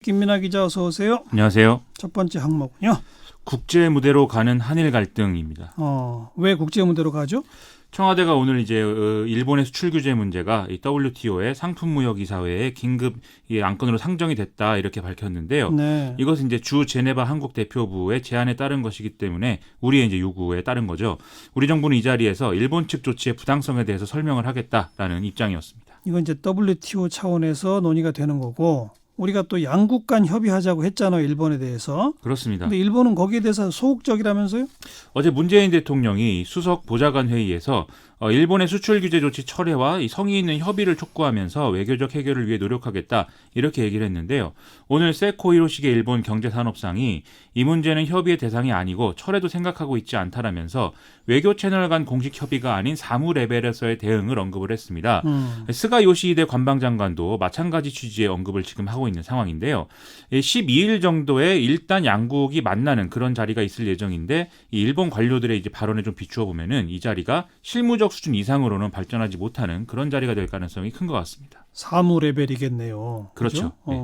김민하 기자 어서 오세요. 안녕하세요. 첫 번째 항목은요. 국제 무대로 가는 한일 갈등입니다. 왜 국제 무대로 가죠? 청와대가 오늘 이제 일본의 수출 규제 문제가 이 WTO의 상품무역이사회에 긴급 안건으로 상정이 됐다 이렇게 밝혔는데요. 네. 이것은 이제 주 제네바 한국 대표부의 제안에 따른 것이기 때문에 우리의 이제 요구에 따른 거죠. 우리 정부는 이 자리에서 일본 측 조치의 부당성에 대해서 설명을 하겠다라는 입장이었습니다. 이건 이제 WTO 차원에서 논의가 되는 거고 우리가 또 양국 간 협의하자고 했잖아요. 일본에 대해서. 그렇습니다. 근데 일본은 거기에 대해서 소극적이라면서요? 어제 문재인 대통령이 수석 보좌관 회의에서 일본의 수출 규제 조치 철회와 성의 있는 협의를 촉구하면서 외교적 해결을 위해 노력하겠다 이렇게 얘기를 했는데요. 오늘 세코 히로시게 일본 경제산업상이 이 문제는 협의의 대상이 아니고 철회도 생각하고 있지 않다라면서 외교 채널 간 공식 협의가 아닌 사무 레벨에서의 대응을 언급을 했습니다. 스가 요시히데 관방장관도 마찬가지 취지의 언급을 지금 하고 있는 상황인데요. 12일 정도에 일단 양국이 만나는 그런 자리가 있을 예정인데 이 일본 관료들의 이제 발언에 좀 비추어 보면은 이 자리가 실무적 수준 이상으로는 발전하지 못하는 그런 자리가 될 가능성이 큰 것 같습니다. 사무 레벨이겠네요. 그렇죠. 네.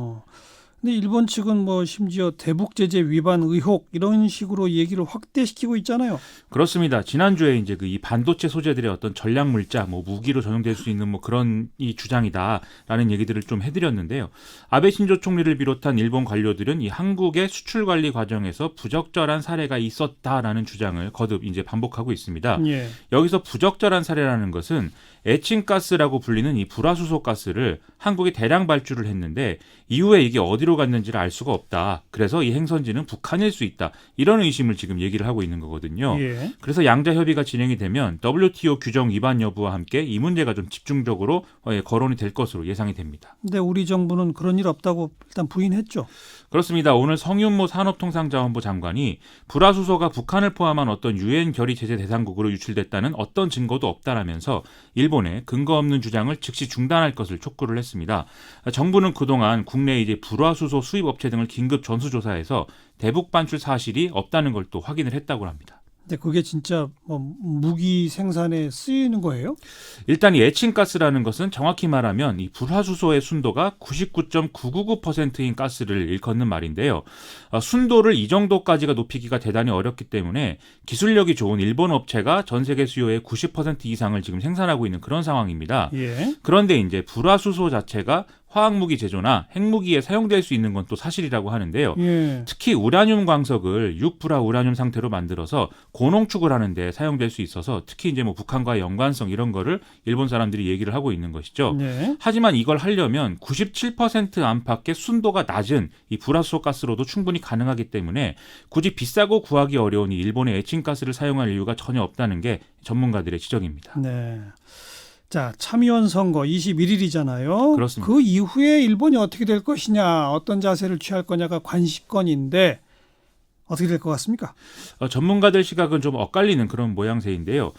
근데 일본 측은 뭐 심지어 대북 제재 위반 의혹 이런 식으로 얘기를 확대시키고 있잖아요. 그렇습니다. 지난주에 이제 이 반도체 소재들의 어떤 전략 물자, 무기로 전용될 수 있는 그런 이 주장이다라는 얘기들을 좀 해드렸는데요. 아베 신조 총리를 비롯한 일본 관료들은 이 한국의 수출 관리 과정에서 부적절한 사례가 있었다라는 주장을 거듭 이제 반복하고 있습니다. 예. 여기서 부적절한 사례라는 것은 에칭가스라고 불리는 이 불화수소 가스를 한국이 대량 발주를 했는데 이후에 이게 어디로 갔는지를 알 수가 없다. 그래서 이 행선지는 북한일 수 있다. 이런 의심을 지금 얘기를 하고 있는 거거든요. 예. 그래서 양자 협의가 진행이 되면 WTO 규정 위반 여부와 함께 이 문제가 좀 집중적으로 거론이 될 것으로 예상이 됩니다. 근데 우리 정부는 그런 일 없다고 일단 부인했죠. 그렇습니다. 오늘 성윤모 산업통상자원부 장관이 불화수소가 북한을 포함한 어떤 유엔 결의 제재 대상국으로 유출됐다는 어떤 증거도 없다라면서 일본의 근거 없는 주장을 즉시 중단할 것을 촉구를 했습니다. 정부는 그동안 국내 이제 불화수소 수입 업체 등을 긴급 전수조사해서 대북 반출 사실이 없다는 걸 또 확인을 했다고 합니다. 근데 그게 진짜 무기 생산에 쓰이는 거예요? 일단 이 에칭가스라는 것은 정확히 말하면 이 불화수소의 순도가 99.999%인 가스를 일컫는 말인데요. 순도를 이 정도까지가 높이기가 대단히 어렵기 때문에 기술력이 좋은 일본 업체가 전 세계 수요의 90% 이상을 지금 생산하고 있는 그런 상황입니다. 예. 그런데 이제 불화수소 자체가 화학무기 제조나 핵무기에 사용될 수 있는 건 또 사실이라고 하는데요. 예. 특히 우라늄 광석을 6불화 우라늄 상태로 만들어서 고농축을 하는데 사용될 수 있어서 특히 이제 북한과의 연관성 이런 거를 일본 사람들이 얘기를 하고 있는 것이죠. 네. 하지만 이걸 하려면 97% 안팎의 순도가 낮은 이 불화수소 가스로도 충분히 가능하기 때문에 굳이 비싸고 구하기 어려운 이 일본의 에칭가스를 사용할 이유가 전혀 없다는 게 전문가들의 지적입니다. 네. 자, 참의원 선거 21일이잖아요. 그렇습니다. 그 이후에 일본이 어떻게 될 것이냐, 어떤 자세를 취할 거냐가 관심권인데 어떻게 될 것 같습니까? 전문가들 시각은 좀 엇갈리는 그런 모양새인데요.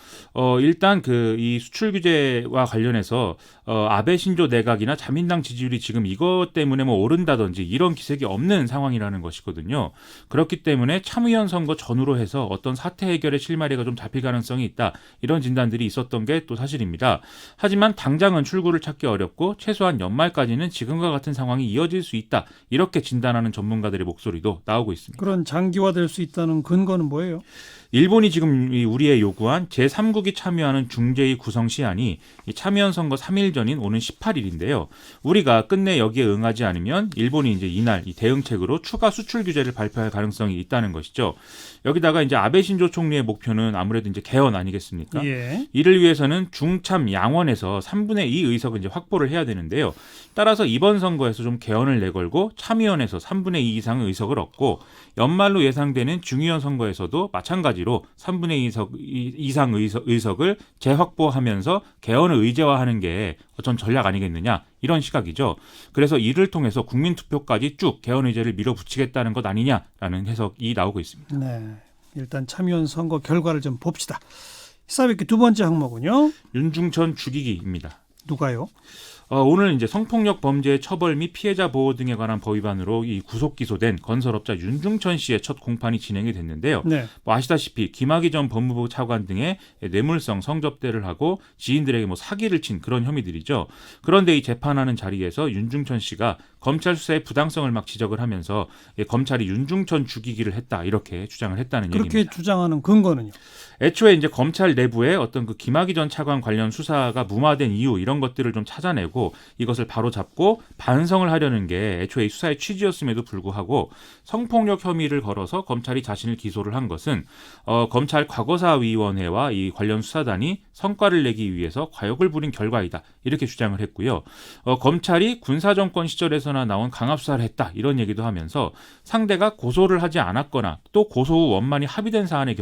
일단 이 수출 규제와 관련해서 아베 신조 내각이나 자민당 지지율이 지금 이것 때문에 오른다든지 이런 기색이 없는 상황이라는 것이거든요. 그렇기 때문에 참의원 선거 전후로 해서 어떤 사태 해결의 실마리가 좀 잡힐 가능성이 있다. 이런 진단들이 있었던 게 또 사실입니다. 하지만 당장은 출구를 찾기 어렵고 최소한 연말까지는 지금과 같은 상황이 이어질 수 있다. 이렇게 진단하는 전문가들의 목소리도 나오고 있습니다. 그런 장기화될 수 있다는 근거는 뭐예요? 일본이 지금 우리에 요구한 제3국이 참여하는 중재위 구성 시한이 참여연 선거 3일 전인 오는 18일인데요. 우리가 끝내 여기에 응하지 않으면 일본이 이제 이날 이 대응책으로 추가 수출 규제를 발표할 가능성이 있다는 것이죠. 여기다가 이제 아베 신조 총리의 목표는 아무래도 이제 개헌 아니겠습니까? 예. 이를 위해서는 중참 양원에서 3분의 2 의석을 이제 확보를 해야 되는데요. 따라서 이번 선거에서 좀 개헌을 내걸고 참의원에서 3분의 2 이상의 의석을 얻고 연말로 예상되는 중의원 선거에서도 마찬가지로 3분의 2 이상 의석을 재확보하면서 개헌을 의제화하는 게 어떤 전략 아니겠느냐 이런 시각이죠. 그래서 이를 통해서 국민투표까지 쭉 개헌 의제를 밀어붙이겠다는 것 아니냐라는 해석이 나오고 있습니다. 네. 일단 참의원 선거 결과를 좀 봅시다. 시사뵙기 두 번째 항목은요. 윤중천 죽이기입니다. 누가요? 오늘 이제 성폭력 범죄의 처벌 및 피해자 보호 등에 관한 법 위반으로 이 구속 기소된 건설업자 윤중천 씨의 첫 공판이 진행이 됐는데요. 네. 뭐 아시다시피 김학의 전 법무부 차관 등의 뇌물성 성접대를 하고 지인들에게 뭐 사기를 친 그런 혐의들이죠. 그런데 이 재판하는 자리에서 윤중천 씨가 검찰 수사의 부당성을 막 지적을 하면서 검찰이 윤중천 죽이기를 했다 이렇게 주장을 했다는 그렇게 얘기입니다. 주장하는 근거는요? 애초에 이제 검찰 내부에 어떤 그 김학의 전 차관 관련 수사가 무마된 이유 이런 것들을 좀 찾아내고 이것을 바로 잡고 반성을 하려는 게 애초에 이 수사의 취지였음에도 불구하고 성폭력 혐의를 걸어서 검찰이 자신을 기소를 한 것은 검찰 과거사위원회와 이 관련 수사단이 성과를 내기 위해서 과욕을 부린 결과이다 이렇게 주장을 했고요. 검찰이 군사정권 시절에서나 나온 강압수사를 했다 이런 얘기도 하면서 상대가 고소를 하지 않았거나 또 고소 후 원만히 합의된 사안의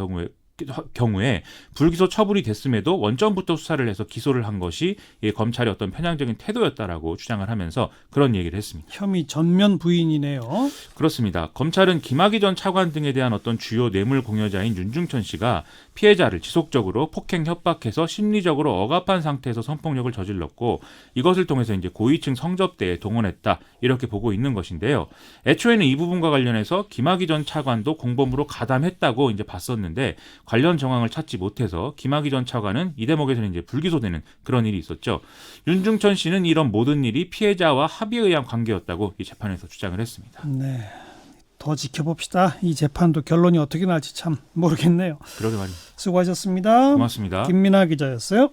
경우에 불기소 처분이 됐음에도 원점부터 수사를 해서 기소를 한 것이 검찰의 어떤 편향적인 태도였다라고 주장을 하면서 그런 얘기를 했습니다. 혐의 전면 부인이네요. 그렇습니다. 검찰은 김학의 전 차관 등에 대한 어떤 주요 뇌물 공여자인 윤중천 씨가 피해자를 지속적으로 폭행 협박해서 심리적으로 억압한 상태에서 성폭력을 저질렀고 이것을 통해서 이제 고위층 성접대에 동원했다 이렇게 보고 있는 것인데요. 애초에는 이 부분과 관련해서 김학의 전 차관도 공범으로 가담했다고 이제 봤었는데 관련 정황을 찾지 못해서 김학의 전 차관은 이 대목에서는 이제 불기소되는 그런 일이 있었죠. 윤중천 씨는 이런 모든 일이 피해자와 합의에 의한 관계였다고 이 재판에서 주장을 했습니다. 네. 더 지켜봅시다. 이 재판도 결론이 어떻게 날지 참 모르겠네요. 그러게 말입니다. 수고하셨습니다. 고맙습니다. 김민아 기자였어요.